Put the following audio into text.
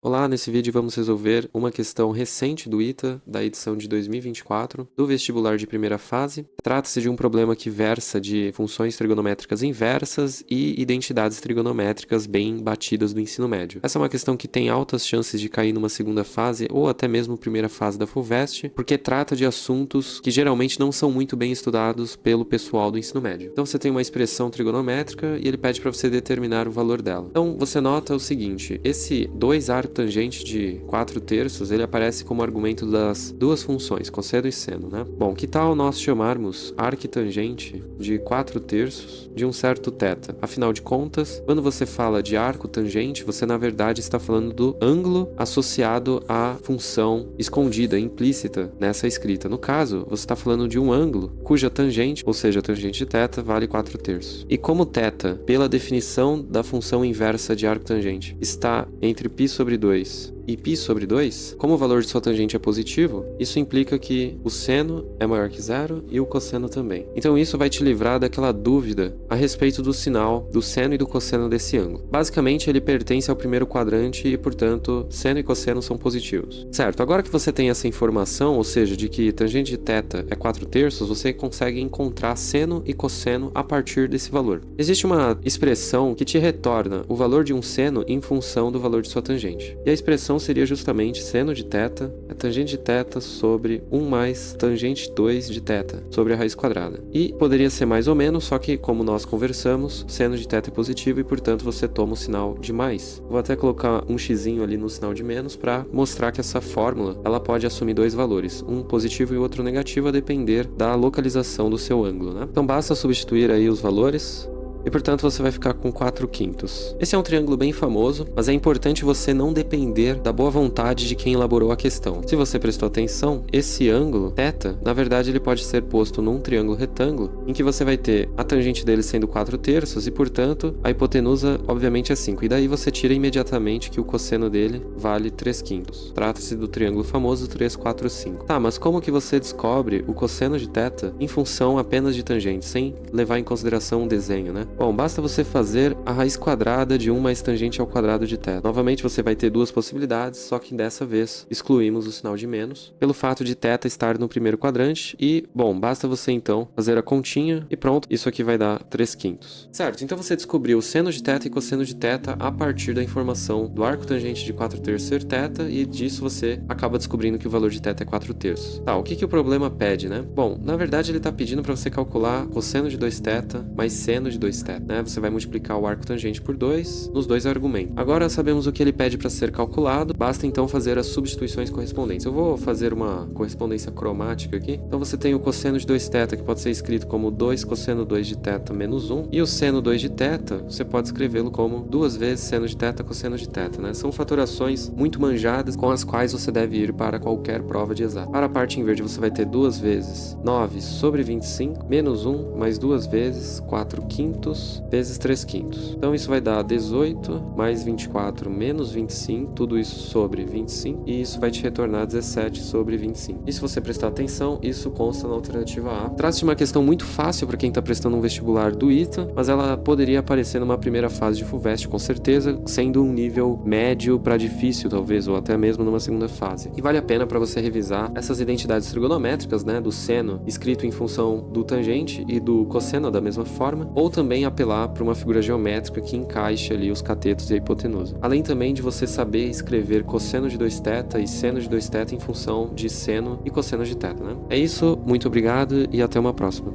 Olá, nesse vídeo vamos resolver uma questão recente do ITA, da edição de 2024, do vestibular de primeira fase. Trata-se de um problema que versa de funções trigonométricas inversas e identidades trigonométricas bem batidas do ensino médio. Essa é uma questão que tem altas chances de cair numa segunda fase ou até mesmo primeira fase da FUVEST, porque trata de assuntos que geralmente não são muito bem estudados pelo pessoal do ensino médio. Então você tem uma expressão trigonométrica e ele pede para você determinar o valor dela. Então você nota o seguinte, esse 2 arco tangente de 4/3, ele aparece como argumento das duas funções, cosseno e seno, né? Bom, que tal nós chamarmos arquitangente de 4/3 de um certo θ? Afinal de contas, quando você fala de arco tangente, você na verdade está falando do ângulo associado à função escondida, implícita nessa escrita. No caso, você está falando de um ângulo cuja tangente, ou seja, a tangente de θ, vale 4/3. E como θ, pela definição da função inversa de arco tangente, está entre π sobre 2 e π sobre 2, como o valor de sua tangente é positivo, isso implica que o seno é maior que zero e o cosseno também. Então isso vai te livrar daquela dúvida a respeito do sinal do seno e do cosseno desse ângulo. Basicamente ele pertence ao primeiro quadrante e, portanto, seno e cosseno são positivos. Certo, agora que você tem essa informação, ou seja, de que tangente de θ é 4/3, você consegue encontrar seno e cosseno a partir desse valor. Existe uma expressão que te retorna o valor de um seno em função do valor de sua tangente. E a expressão seria justamente seno de θ é tangente de θ sobre 1 mais tangente 2 de θ sobre a raiz quadrada. E poderia ser mais ou menos, só que como nós conversamos, seno de θ é positivo e portanto você toma o sinal de mais. Vou até colocar um xizinho ali no sinal de menos para mostrar que essa fórmula ela pode assumir dois valores, um positivo e outro negativo, a depender da localização do seu ângulo, né? Então basta substituir aí os valores e, portanto, você vai ficar com 4/5. Esse é um triângulo bem famoso, mas é importante você não depender da boa vontade de quem elaborou a questão. Se você prestou atenção, esse ângulo, θ, na verdade ele pode ser posto num triângulo retângulo, em que você vai ter a tangente dele sendo 4/3 e, portanto, a hipotenusa, obviamente, é 5. E daí você tira imediatamente que o cosseno dele vale 3/5. Trata-se do triângulo famoso 3, 4, 5. Tá, mas como que você descobre o cosseno de θ em função apenas de tangente, sem levar em consideração um desenho, né? Bom, basta você fazer a raiz quadrada de 1 mais tangente ao quadrado de θ. Novamente você vai ter duas possibilidades, só que dessa vez excluímos o sinal de menos, pelo fato de θ estar no primeiro quadrante e, bom, basta você então fazer a continha e pronto, isso aqui vai dar 3/5. Certo, então você descobriu o seno de θ e cosseno de θ a partir da informação do arco tangente de 4/3 ser θ e disso você acaba descobrindo que o valor de θ é 4/3. Tá, o que o problema pede, né? Bom, na verdade ele está pedindo para você calcular cosseno de 2θ mais seno de 2θ. Né? Você vai multiplicar o arco tangente por 2 nos dois argumentos. Agora sabemos o que ele pede para ser calculado, basta então fazer as substituições correspondentes. Eu vou fazer uma correspondência cromática aqui. Então você tem o cosseno de 2θ, que pode ser escrito como 2 cosseno 2 de θ menos 1, e o seno 2 de θ, você pode escrevê-lo como 2 vezes seno de θ cosseno de θ. Né? São fatorações muito manjadas com as quais você deve ir para qualquer prova de exato. Para a parte em verde você vai ter 2 vezes 9 sobre 25 menos 1 mais 2 vezes 4/5 vezes 3/5. Então isso vai dar 18 mais 24 menos 25, tudo isso sobre 25, e isso vai te retornar 17 sobre 25. E se você prestar atenção, isso consta na alternativa A. Trata-se de uma questão muito fácil para quem está prestando um vestibular do ITA, mas ela poderia aparecer numa primeira fase de FUVEST com certeza, sendo um nível médio para difícil talvez, ou até mesmo numa segunda fase. E vale a pena para você revisar essas identidades trigonométricas, né, do seno escrito em função do tangente e do cosseno da mesma forma, ou também apelar para uma figura geométrica que encaixe ali os catetos e a hipotenusa. Além também de você saber escrever cosseno de 2θ e seno de 2θ em função de seno e cosseno de θ, né? É isso, muito obrigado e até uma próxima.